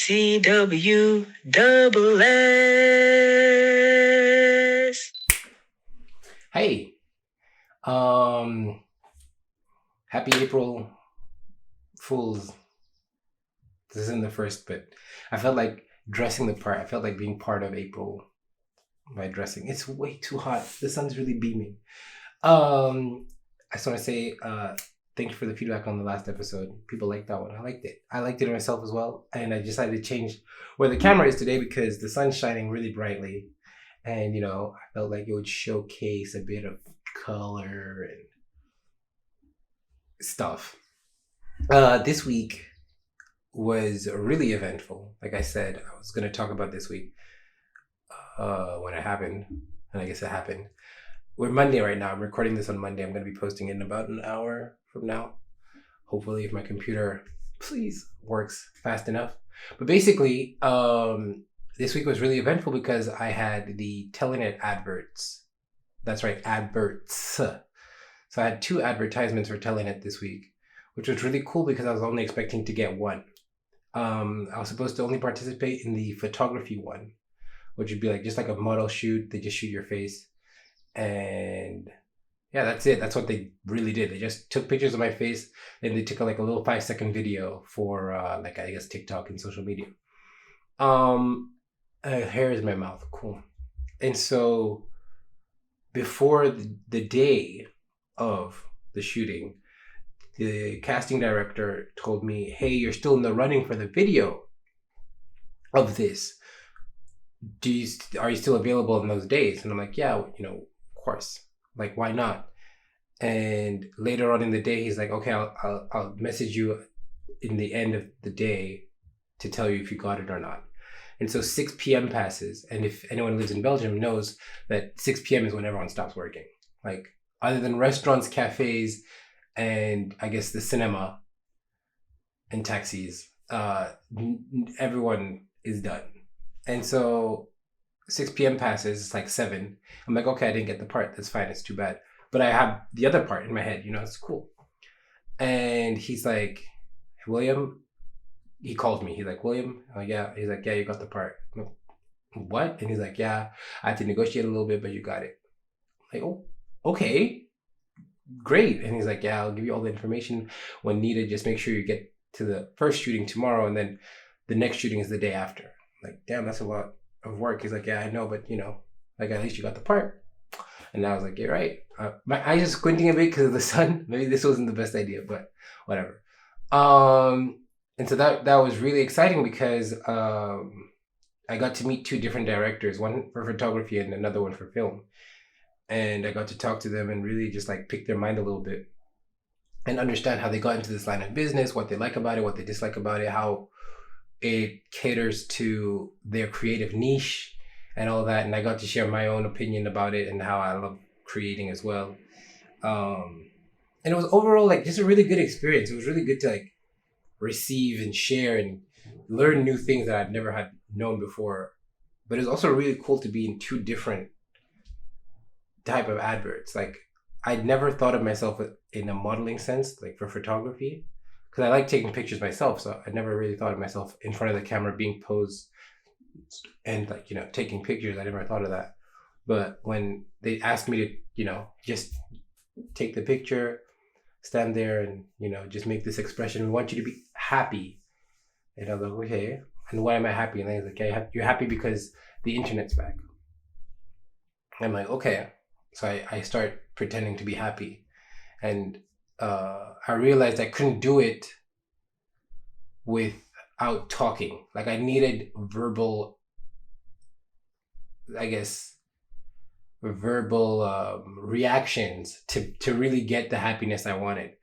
CW double S. Hey, um, happy April Fools. This isn't the first, but I felt like dressing the part. I felt like being part of April by dressing. It's way too hot. The sun's really beaming. I just want to say thank you for the feedback on the last episode. People liked that one. I liked it. I liked it myself as well. And I decided to change where the camera is today because the sun's shining really brightly. And, I felt like it would showcase a bit of color and stuff. This week was really eventful. Like I said, I was going to talk about this week when it happened. And I guess it happened. We're Monday right now. I'm recording this on Monday. I'm going to be posting it in about an hour from now. Hopefully, if my computer, please, works fast enough. But basically, this week was really eventful because I had the Telenet adverts. That's right, adverts. So I had 2 advertisements for Telenet this week, which was really cool because I was only expecting to get one. I was supposed to only participate in the photography one, which would be like just like a model shoot. They just shoot your face. And yeah, that's it. That's what they really did. They just took pictures of my face and they took like a little 5-second video for like I guess TikTok and social media. Hair is in my mouth. Cool. And so before the day of the shooting, the casting director told me, "Hey, you're still in the running for the video of this. Are you still available in those days?" And I'm like, "Yeah, of course. Like, why not?" And later on in the day, he's like, "Okay, I'll message you in the end of the day to tell you if you got it or not." And so 6 p.m. passes, and if anyone lives in Belgium knows that 6 p.m. is when everyone stops working. Like, other than restaurants, cafes, and I guess the cinema and taxis, everyone is done. And so 6 p.m. passes, it's like 7. I'm like, okay, I didn't get the part. That's fine. It's too bad. But I have the other part in my head, it's cool. And he's like, "William," he called me. He's like, "William," oh yeah. He's like, "Yeah, you got the part." I'm like, "What?" And he's like, "Yeah, I had to negotiate a little bit, but you got it." I'm like, "Oh, okay, great." And he's like, "Yeah, I'll give you all the information when needed. Just make sure you get to the first shooting tomorrow, and then the next shooting is the day after." I'm like, damn, that's a lot of work. He's like, "Yeah, I know, but like at least you got the part." And I was like, "You're right." My eyes are squinting a bit because of the sun. Maybe this wasn't the best idea, but whatever. And so that was really exciting because I got to meet 2 different directors, one for photography and another one for film. And I got to talk to them and really just like pick their mind a little bit and understand how they got into this line of business, what they like about it, what they dislike about it, how it caters to their creative niche and all that. And I got to share my own opinion about it and how I love creating as well. And it was overall like just a really good experience. It was really good to like receive and share and learn new things that I've never had known before. But it's also really cool to be in 2 different type of adverts. Like I'd never thought of myself in a modeling sense, like for photography, because I like taking pictures myself. So I never really thought of myself in front of the camera being posed and like, taking pictures. I never thought of that. But when they asked me to, just take the picture, stand there and, just make this expression, "We want you to be happy." And I was like, okay. And why am I happy? And then he's like, "Yeah, you're happy because the internet's back." I'm like, okay. So I start pretending to be happy. And I realized I couldn't do it without talking. Like I needed verbal, I guess, reactions to really get the happiness I wanted.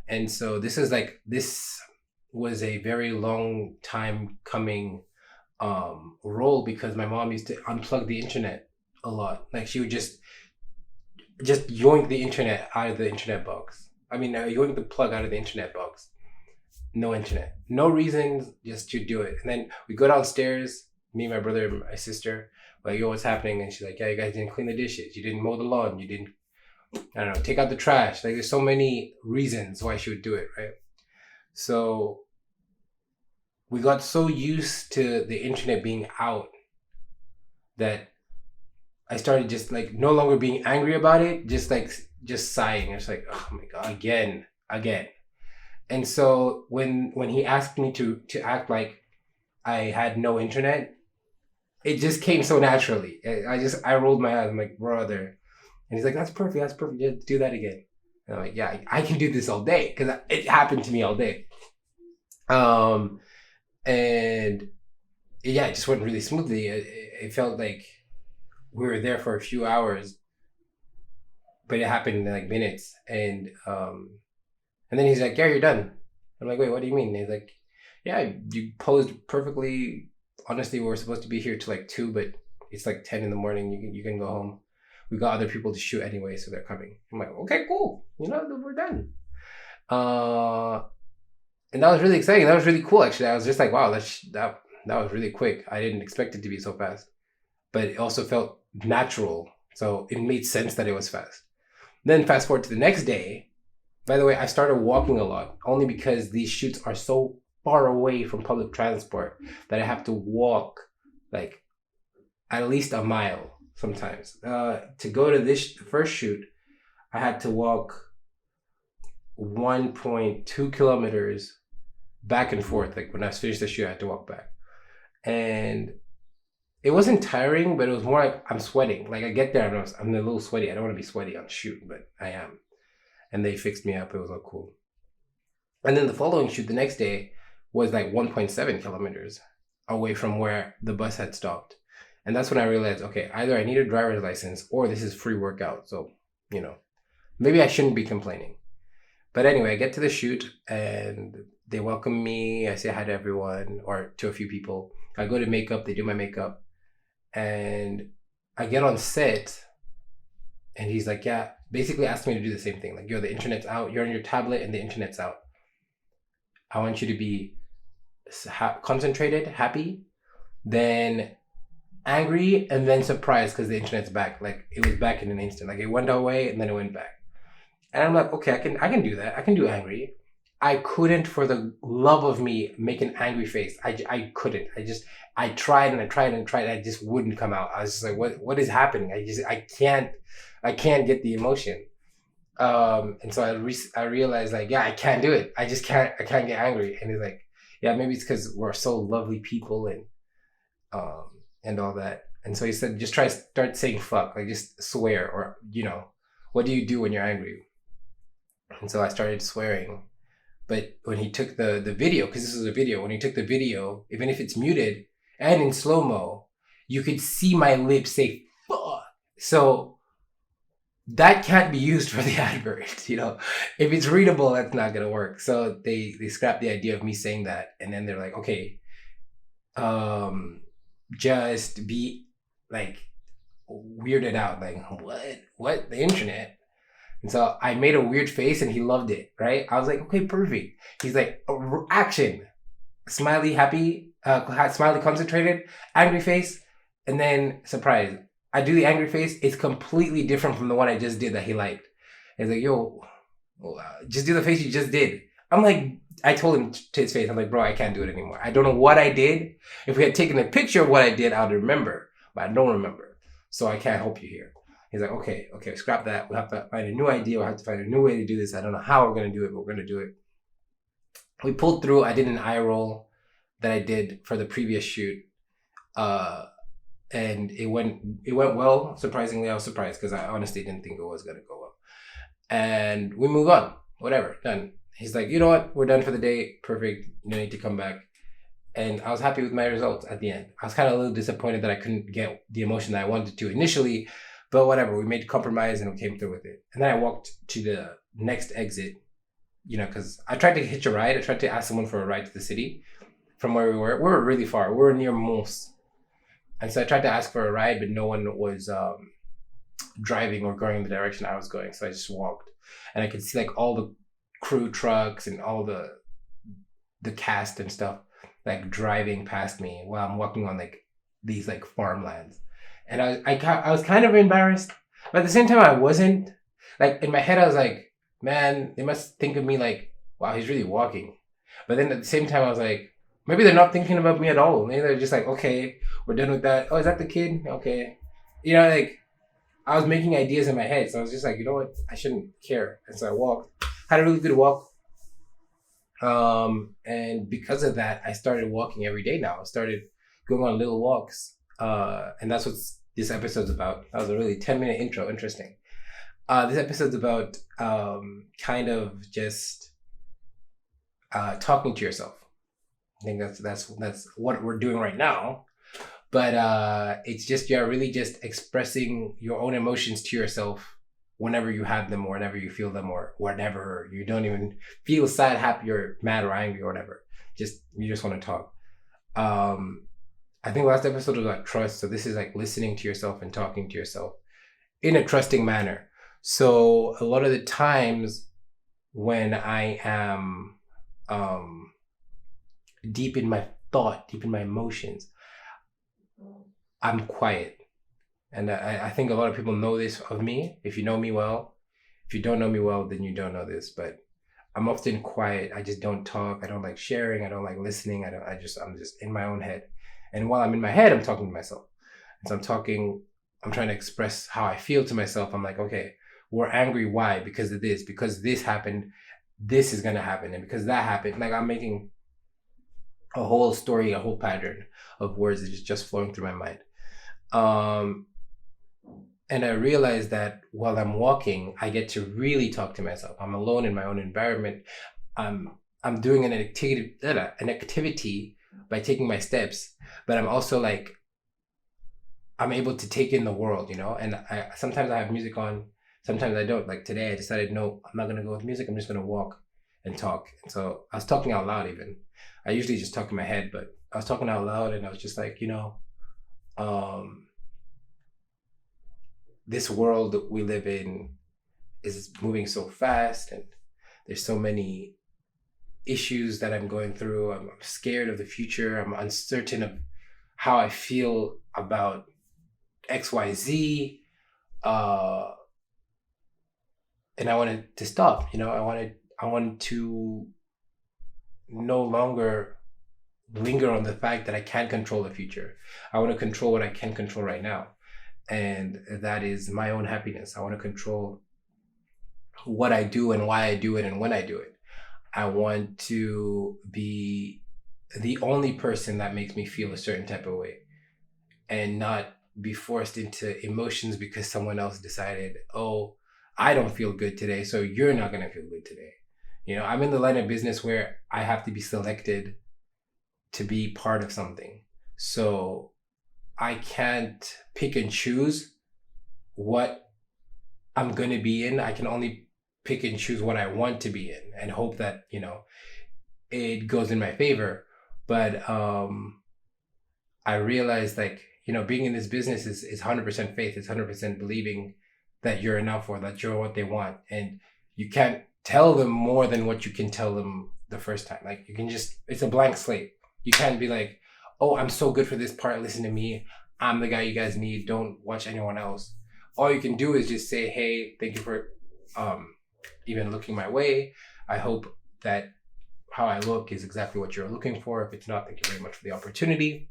And so this was a very long time coming role because my mom used to unplug the internet a lot. Like she would just yoink the internet out of the internet box. I mean, yoink the plug out of the internet box. No internet, no reasons, just to do it. And then we go downstairs, me, my brother, and my sister. Like, "Yo, what's happening?" And she's like, "Yeah, you guys didn't clean the dishes. You didn't mow the lawn. You didn't, I don't know, take out the trash." Like, there's so many reasons why she would do it, right? So we got so used to the internet being out that I started just like no longer being angry about it, just sighing. It's like, oh my god, again. And so when he asked me to act like I had no internet, it just came so naturally. I rolled my eyes. I'm like, brother, and he's like, that's perfect. That's perfect. Just do that again. And I'm like, yeah, I can do this all day because it happened to me all day. And yeah, it just went really smoothly. It felt like we were there for a few hours, but it happened in like minutes. And then he's like, yeah, you're done. I'm like, wait, what do you mean? And he's like, yeah, you posed perfectly. Honestly, we were supposed to be here till like 2, but it's like 10 in the morning. You can go home. We got other people to shoot anyway, so they're coming. I'm like, okay, cool. We're done. And that was really exciting. That was really cool, actually. I was just like, wow, that was really quick. I didn't expect it to be so fast, but it also felt natural. So it made sense that it was fast. Then fast forward to the next day. By the way, I started walking a lot only because these shoots are so far away from public transport that I have to walk like at least a mile sometimes. To go to this first shoot, I had to walk 1.2 kilometers back and forth. Like when I finished the shoot, I had to walk back. And it wasn't tiring, but it was more like I'm sweating. Like I get there and I'm a little sweaty. I don't want to be sweaty on shoot, but I am. And they fixed me up. It was all cool. And then the following shoot, the next day, was like 1.7 kilometers away from where the bus had stopped. And that's when I realized, okay, either I need a driver's license or this is free workout. So, maybe I shouldn't be complaining. But anyway, I get to the shoot and they welcome me. I say hi to everyone or to a few people. I go to makeup. They do my makeup. And I get on set and he's like, yeah, basically asked me to do the same thing. Like, yo, the internet's out. You're on your tablet and the internet's out. I want you to be concentrated, happy, then angry, and then surprised because the internet's back. Like, it was back in an instant. Like, it went away and then it went back. And I'm like, okay, I can do that. I can do angry. I couldn't, for the love of me, make an angry face. I couldn't. I tried and I tried and tried. And I just wouldn't come out. I was just like, what is happening? I can't get the emotion. And so I realized like, yeah, I can't do it. I can't get angry. And he's like, yeah, maybe it's because we're so lovely people and all that. And so he said, just start saying fuck, like just swear, or, what do you do when you're angry? And so I started swearing. But when he took the video, because this was a video, when he took the video, even if it's muted and in slow-mo, you could see my lips say fuck. So that can't be used for the advert, If it's readable, that's not gonna work. So they scrapped the idea of me saying that, and then they're like, okay, just be like weirded out, like what the internet. And so I made a weird face and he loved it, right? I was like, okay, perfect. He's like, action, smiley, happy, smiley, concentrated, angry face, and then surprise. I do the angry face. It's completely different from the one I just did that he liked. He's like, yo, just do the face you just did. I'm like, I told him to his face, I'm like, bro, I can't do it anymore. I don't know what I did. If we had taken a picture of what I did, I would remember, but I don't remember. So I can't help you here. He's like, okay, scrap that. We'll have to find a new idea. We'll have to find a new way to do this. I don't know how we're going to do it, but we're going to do it. We pulled through. I did an eye roll that I did for the previous shoot. And it went well. Surprisingly, I was surprised because I honestly didn't think it was going to go well. And we move on. Whatever, done. He's like, you know what? We're done for the day. Perfect. You don't need to come back. And I was happy with my results at the end. I was kind of a little disappointed that I couldn't get the emotion that I wanted to initially. But whatever, we made a compromise and we came through with it. And then I walked to the next exit, because I tried to hitch a ride. I tried to ask someone for a ride to the city from where we were. We were really far. We were near Mons. And so I tried to ask for a ride, but no one was driving or going in the direction I was going. So I just walked. And I could see like all the crew trucks and all the cast and stuff like driving past me while I'm walking on like these like farmlands. And I was kind of embarrassed, but at the same time I wasn't. Like in my head I was like, man, they must think of me like, wow, he's really walking. But then at the same time I was like, Maybe they're not thinking about me at all. Maybe they're just like, okay, we're done with that. Oh, is that the kid? Okay. Like I was making ideas in my head. So I was just like, you know what? I shouldn't care. And so I walked. Had a really good walk. And because of that, I started walking every day now. I started going on little walks. And that's what this episode's about. That was a really 10-minute intro. Interesting. This episode's about kind of just talking to yourself. I think that's what we're doing right now. But it's just you're really just expressing your own emotions to yourself whenever you have them or whenever you feel them or whenever you don't even feel sad, happy, or mad or angry or whatever. You just want to talk. I think last episode was about trust. So this is like listening to yourself and talking to yourself in a trusting manner. So a lot of the times when I am deep in my thought, deep in my emotions, I'm quiet. And I think a lot of people know this of me. If you know me well, if you don't know me well, then you don't know this. But I'm often quiet. I just don't talk. I don't like sharing. I don't like listening. I'm just in my own head. And while I'm in my head, I'm talking to myself. And so I'm trying to express how I feel to myself. I'm like, okay, we're angry. Why? Because of this. Because this happened. This is going to happen. And because that happened, like I'm making a whole story, a whole pattern of words that is just flowing through my mind. And I realized that while I'm walking, I get to really talk to myself. I'm alone in my own environment. I'm doing an activity by taking my steps, but I'm also like, I'm able to take in the world, and sometimes I have music on, sometimes I don't. Like today I decided, no, I'm not going to go with music. I'm just going to walk and talk. And so I was talking out loud even. I usually just talk in my head, but I was talking out loud and I was just like, this world that we live in is moving so fast and there's so many issues that I'm going through. I'm scared of the future. I'm uncertain of how I feel about XYZ. And I wanted to stop, I wanted to no longer linger on the fact that I can't control the future. I want to control what I can control right now. And that is my own happiness. I want to control what I do and why I do it and when I do it. I want to be the only person that makes me feel a certain type of way and not be forced into emotions because someone else decided, oh, I don't feel good today, so you're not going to feel good today. I'm in the line of business where I have to be selected to be part of something. So I can't pick and choose what I'm going to be in. I can only pick and choose what I want to be in and hope that, it goes in my favor. But I realized being in this business is 100% faith. It's 100% believing that you're enough or that you're what they want. And you can't tell them more than what you can tell them the first time. Like it's a blank slate. You can't be like, oh, I'm so good for this part. Listen to me. I'm the guy you guys need. Don't watch anyone else. All you can do is just say, hey, thank you for even looking my way. I hope that how I look is exactly what you're looking for. If it's not, thank you very much for the opportunity.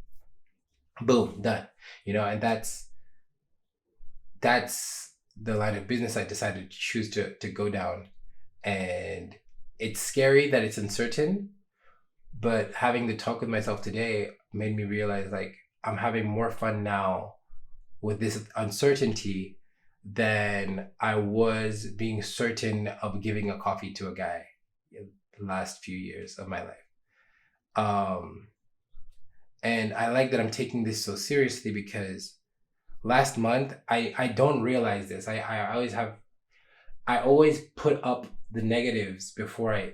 Boom, done. And that's the line of business I decided to choose to go down. And it's scary that it's uncertain, but having the talk with myself today made me realize I'm having more fun now with this uncertainty than I was being certain of giving a coffee to a guy in the last few years of my life. And I like that I'm taking this so seriously because last month, I don't realize this. I always put up the negatives before I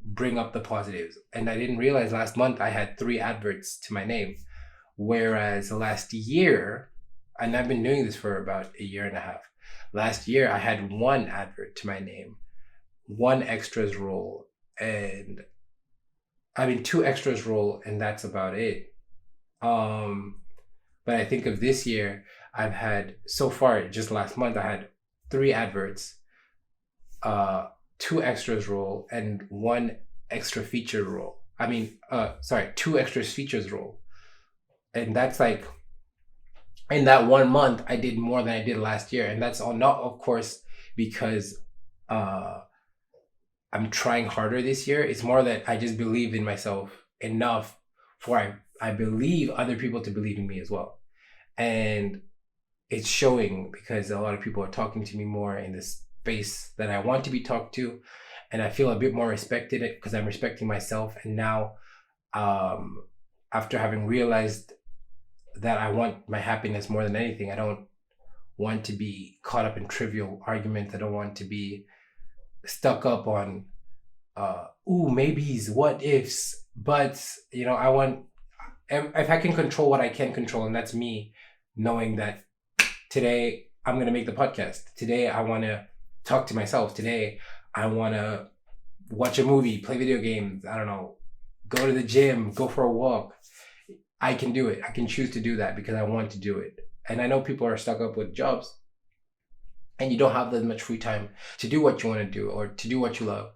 bring up the positives. And I didn't realize last month I had 3 adverts to my name. Whereas last year, and I've been doing this for about a year and a half. Last year, I had 1 advert to my name, 1 extras role, and 2 extras role, and that's about it. But I think of this year, I've had, so far, just last month, I had 3 adverts, 2 extras role, and 1 extra feature role. two extras features role. And that's like, in that 1 month, I did more than I did last year. And that's all not, of course, because uh, I'm trying harder this year. It's more that I just believe in myself enough for I believe other people to believe in me as well. And it's showing because a lot of people are talking to me more in this space that I want to be talked to. And I feel a bit more respected because I'm respecting myself. And now, after having realized that I want my happiness more than anything, I don't want to be caught up in trivial arguments. I don't want to be stuck up on ooh, maybes, what ifs, but I want, if I can control what I can control, and that's me knowing that today I'm going to make the podcast. Today I want to talk to myself. Today I want to watch a movie, play video games, I don't know, go to the gym, go for a walk. I can do it. I can choose to do that because I want to do it. And I know people are stuck up with jobs and you don't have that much free time to do what you want to do or to do what you love.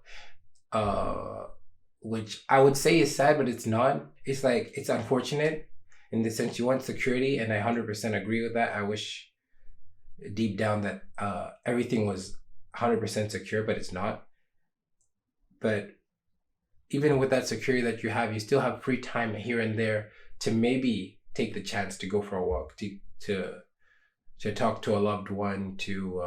Which I would say is sad, but it's not. It's like, it's unfortunate in the sense you want security, and I 100% agree with that. I wish deep down that everything was 100% secure, but it's not. But even with that security that you have, you still have free time here and there to maybe take the chance to go for a walk, to talk to a loved one, to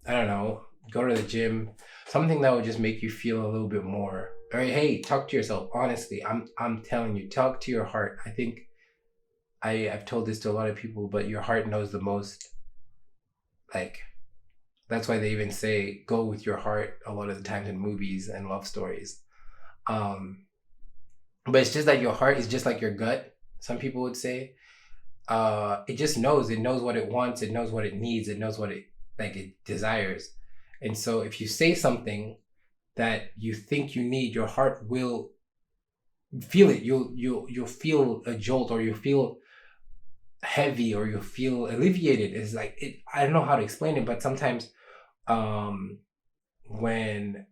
I don't know, go to the gym, something that would just make you feel a little bit more. Or hey, talk to yourself. Honestly, I'm telling you, talk to your heart. I think I've told this to a lot of people, but your heart knows the most. Like, that's why they even say go with your heart a lot of the times in movies and love stories. But it's just that your heart is just like your gut, some people would say. It just knows. It knows what it wants. It knows what it needs. It knows what it desires. And so if you say something that you think you need, your heart will feel it. You'll feel a jolt, or you'll feel heavy, or you'll feel alleviated. It's like it. I don't know how to explain it, but sometimes, when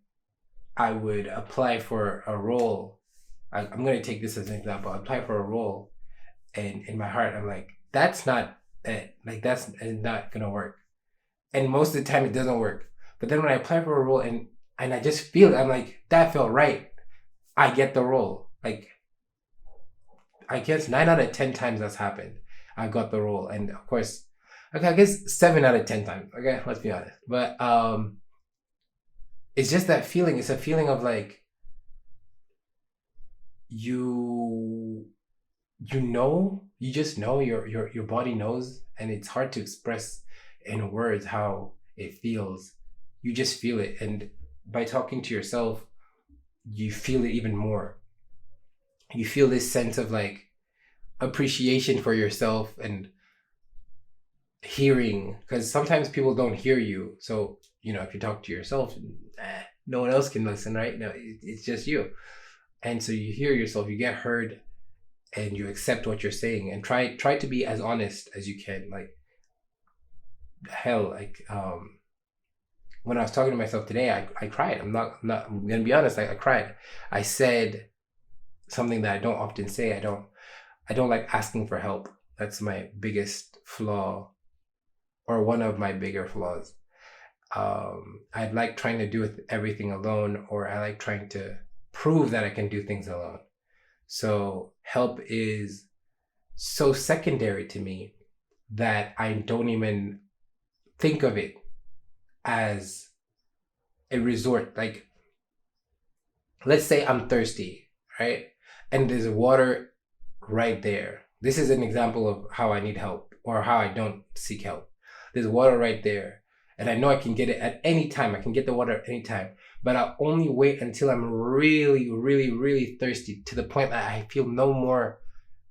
I would apply for a role, I'm gonna take this as an example. I apply for a role, and in my heart, I'm like, that's not it. Like, that's not gonna work. And most of the time, it doesn't work. But then when I apply for a role and I just feel it, I'm like, that felt right. I get the role. Like, I guess 9 out of 10 times that's happened. I got the role. And of course, okay, I guess 7 out of 10 times. Okay, let's be honest. But it's just that feeling. It's a feeling of like, you just know, your body knows, and it's hard to express in words how it feels. You just feel it, and by talking to yourself, you feel it even more. You feel this sense of like appreciation for yourself and hearing, because sometimes people don't hear you. So if you talk to yourself, no one else can listen, right? No, it's just you. And so you hear yourself, you get heard, and you accept what you're saying, and try to be as honest as you can. Like, hell, like when I was talking to myself today, I cried. I'm gonna be honest, I cried. I said something that I don't often say. I don't like asking for help. That's my biggest flaw, or one of my bigger flaws. I like trying to do everything alone, or I like trying to prove that I can do things alone. So help is so secondary to me that I don't even think of it as a resort. Like, let's say I'm thirsty, right? And there's water right there. This is an example of how I need help, or how I don't seek help. There's water right there, and I know I can get it at any time. I can get the water at any time, but I'll only wait until I'm really, really, really thirsty, to the point that I feel no more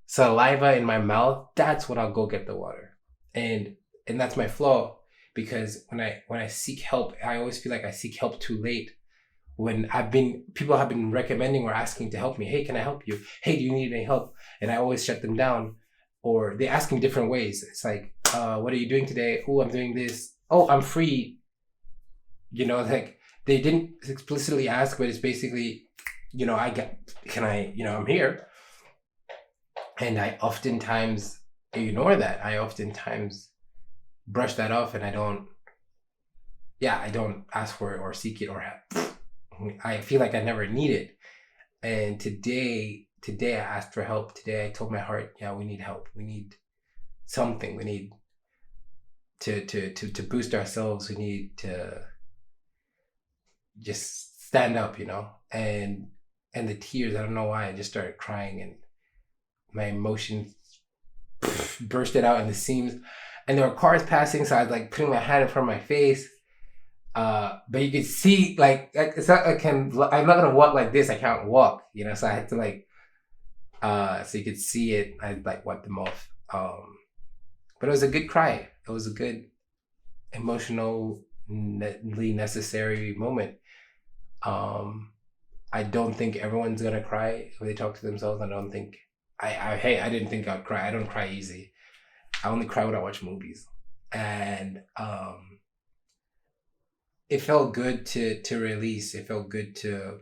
saliva in my mouth. That's when I'll go get the water. And that's my flaw, because when I seek help, I always feel like I seek help too late. When people have been recommending or asking to help me. Hey, can I help you? Hey, do you need any help? And I always shut them down, or they ask in different ways. It's like, what are you doing today? Oh, I'm doing this. Oh, I'm free. Like, they didn't explicitly ask, but it's basically, I'm here. And I oftentimes ignore that. I oftentimes brush that off, and I don't ask for it or seek it or I feel like I never need it. And today I asked for help. Today I told my heart, yeah, we need help. We need something. We need to boost ourselves. We need to just stand up, and the tears, I don't know why, I just started crying, and my emotions bursted out in the seams, and there were cars passing, so I was like putting my hand in front of my face, but you could see, like, it's not, I'm not gonna walk like this, I can't walk, so I had to, like, so you could see it, I like wiped them off, but it was a good cry. It was a good emotionally necessary moment. I don't think everyone's gonna cry when they talk to themselves. I don't think I didn't think I'd cry. I don't cry easy. I only cry when I watch movies. And it felt good to release. It felt good to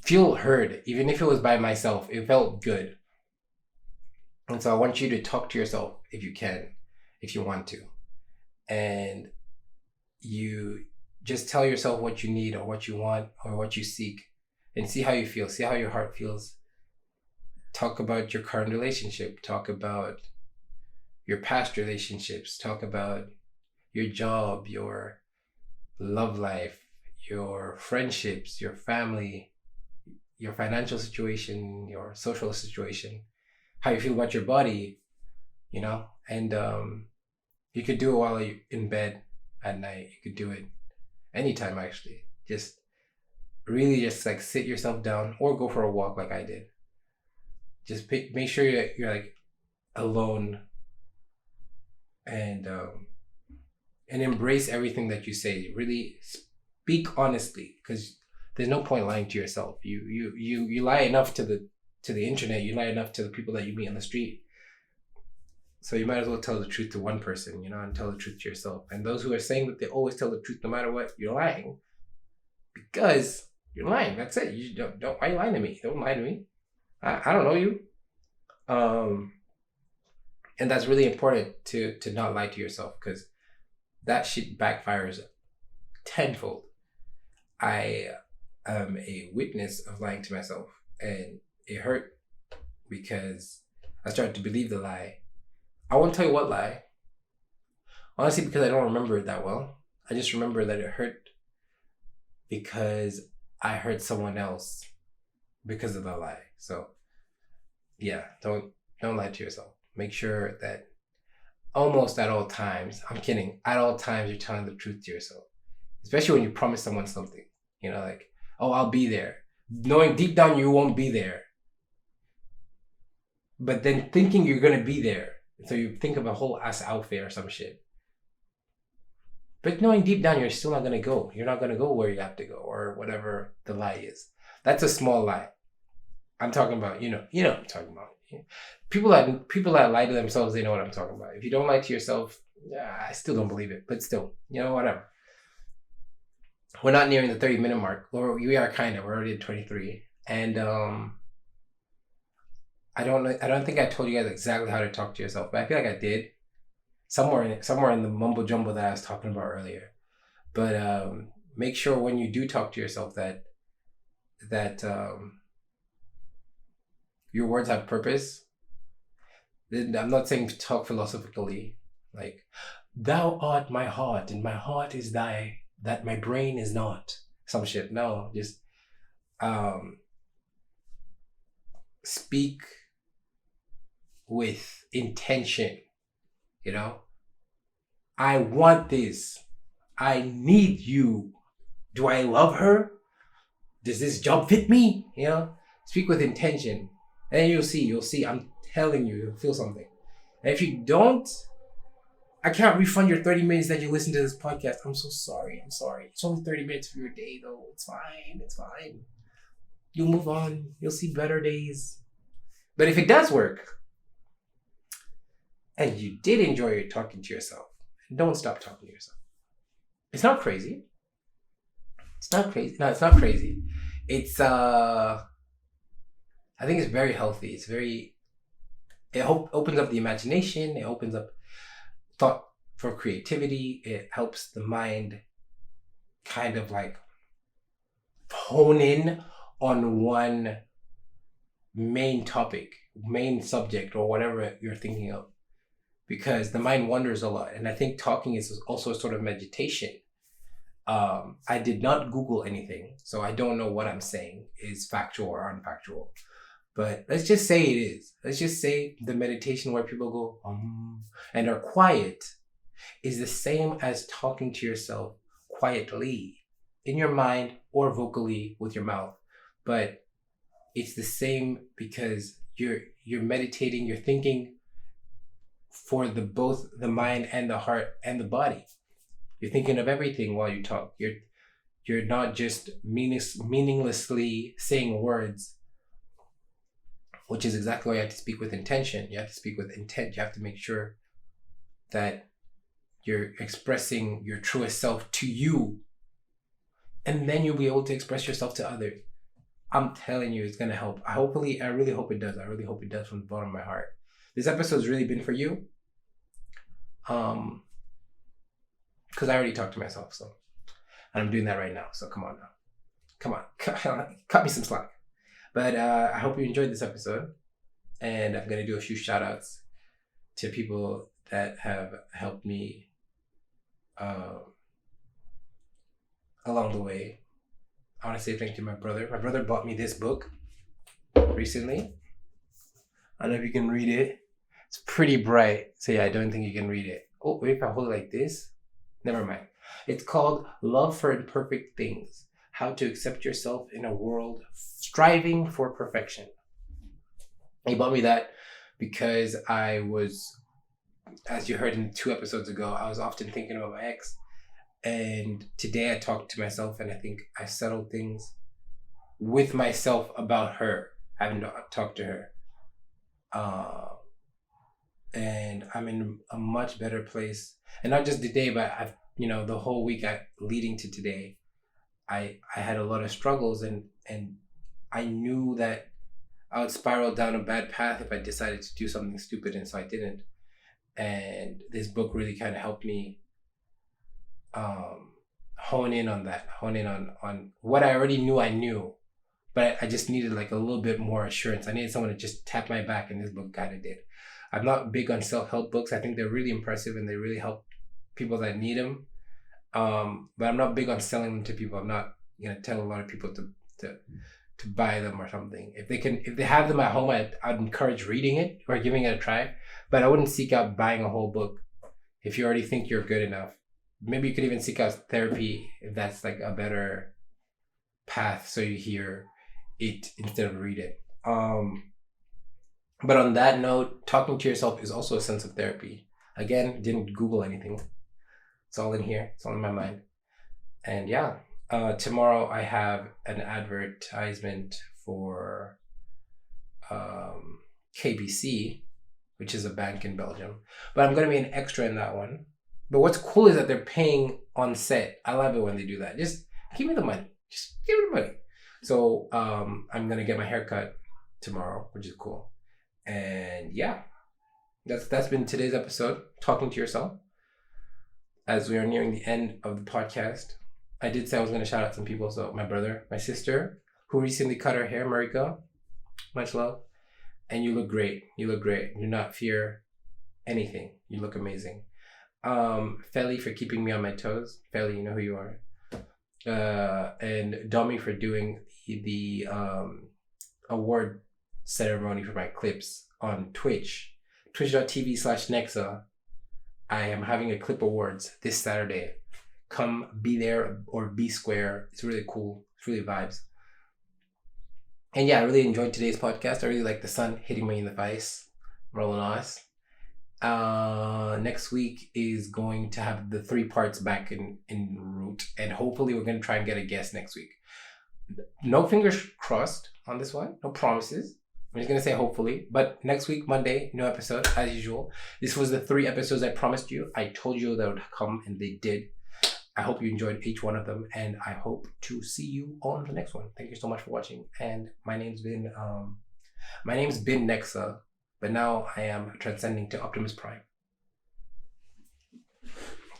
feel heard. Even if it was by myself, it felt good. And so I want you to talk to yourself if you can, if you want to. And you just tell yourself what you need or what you want or what you seek, and see how you feel, see how your heart feels. Talk about your current relationship, talk about your past relationships, talk about your job, your love life, your friendships, your family, your financial situation, your social situation, how you feel about your body, and you could do it while you're in bed at night. You could do it anytime, actually. Just really just like sit yourself down or go for a walk like I did. Just make sure you're like alone, and embrace everything that you say. Really speak honestly, because there's no point lying to yourself. You lie enough to the internet. You lie enough to the people that you meet on the street. So you might as well tell the truth to one person, and tell the truth to yourself. And those who are saying that they always tell the truth no matter what, you're lying. Because you're lying. That's it. You don't. Why are you lying to me? Don't lie to me. I don't know you. And that's really important to not lie to yourself, because that shit backfires tenfold. I am a witness of lying to myself, and it hurt because I started to believe the lie. I won't tell you what lie. Honestly, because I don't remember it that well. I just remember that it hurt because I hurt someone else because of the lie. So yeah, don't lie to yourself. Make sure that almost at all times, I'm kidding, at all times you're telling the truth to yourself. Especially when you promise someone something. Like, oh, I'll be there. Knowing deep down you won't be there. But then thinking you're gonna be there. So you think of a whole ass outfit or some shit. But knowing deep down you're still not gonna go. You're not gonna go where you have to go, or whatever the lie is. That's a small lie. I'm talking about, what I'm talking about. People that lie to themselves, they know what I'm talking about. If you don't lie to yourself, I still don't believe it. But still, whatever. We're not nearing the 30-minute mark. Or we are kind of. We're already at 23. And I don't think I told you guys exactly how to talk to yourself, but I feel like I did. Somewhere in the mumbo jumbo that I was talking about earlier. But make sure when you do talk to yourself that your words have purpose. I'm not saying talk philosophically, like, thou art my heart and my heart is thy, that my brain is not. Some shit. No, just speak with intention. I want this. I need you. Do I love her? Does this job fit me? Speak with intention. And you'll see. I'm telling you, you'll feel something. And if you don't, I can't refund your 30 minutes that you listen to this podcast. I'm so sorry. It's only 30 minutes of your day, though. It's fine. You'll move on. You'll see better days. But if it does work, and you did enjoy talking to yourself, don't stop talking to yourself. It's not crazy. It's not crazy. No, it's not crazy. It's I think it's very healthy. Opens up the imagination. It opens up thought for creativity. It helps the mind kind of like hone in on one main topic, main subject, or whatever you're thinking of, because the mind wanders a lot. And I think talking is also a sort of meditation. I did not Google anything, so I don't know what I'm saying is factual or unfactual. But let's just say it is. Let's just say the meditation where people go and are quiet is the same as talking to yourself quietly in your mind or vocally with your mouth. But it's the same because you're meditating, you're thinking for both the mind and the heart and the body. You're thinking of everything while you talk. You're not just meaninglessly saying words, which is exactly why you have to speak with intention. You have to speak with intent. You have to make sure that you're expressing your truest self to you, and then you'll be able to express yourself to others. I'm telling you, it's gonna help. I really hope it does. I really hope it does from the bottom of my heart. This episode's really been for you. Because I already talked to myself, so, and I'm doing that right now. So come on now, come on, cut me some slack. But I hope you enjoyed this episode, and I'm gonna do a few shout outs to people that have helped me along the way. I want to say thank you to my brother. My brother bought me this book recently. I don't know if you can read it. It's pretty bright, so yeah, I don't think you can read it. Oh, wait, if I hold it like this? Never mind. It's called Love for Imperfect Things: How to Accept Yourself in a World Striving for Perfection. He bought me that because I was, as you heard in 2 episodes ago, I was often thinking about my ex. And today I talked to myself, and I think I settled things with myself about her. I haven't talked to her. And I'm in a much better place. And not just today, but I've, the whole week leading to today, I had a lot of struggles, and I knew that I would spiral down a bad path if I decided to do something stupid, and so I didn't. And this book really kind of helped me hone in on what I already knew I knew, but I just needed like a little bit more assurance. I needed someone to just tap my back, and this book kind of did. I'm not big on self-help books. I think they're really impressive and they really help people that need them. But I'm not big on selling them to people. I'm not gonna tell a lot of people to buy them or something. If they have them at home, I'd encourage reading it or giving it a try. But I wouldn't seek out buying a whole book if you already think you're good enough. Maybe you could even seek out therapy if that's like a better path, so you hear it instead of read it. But on that note, talking to yourself is also a sense of therapy. Again, didn't Google anything. It's all in here. It's all in my mind. And yeah, tomorrow I have an advertisement for KBC, which is a bank in Belgium. But I'm going to be an extra in that one. But what's cool is that they're paying on set. I love it when they do that. Just give me the money. Just give me the money. So I'm going to get my hair cut tomorrow, which is cool. And yeah, that's been today's episode, Talking to Yourself. As we are nearing the end of the podcast, I did say I was going to shout out some people. So my brother, my sister, who recently cut her hair, Marika, much love. And you look great. You look great. Do not fear anything. You look amazing. Feli for keeping me on my toes. Feli, you know who you are. And Domi for doing the award ceremony for my clips on Twitch. Twitch.tv/Nexa. I am having a clip awards this Saturday. Come be there or be square. It's really cool. It's really vibes. And yeah, I really enjoyed today's podcast. I really like the sun hitting me in the face. Rolling eyes. Next week is going to have the 3 parts back in route, and hopefully we're going to try and get a guest next week. No fingers crossed on this one. No promises. I'm just going to say hopefully. But next week, Monday, no episode as usual. This was the 3 episodes I promised you. I told you they would come, and they did. I hope you enjoyed each one of them, and I hope to see you on the next one. Thank you so much for watching. And my name's been Nexa, but now I am transcending to Optimus Prime.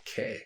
Okay.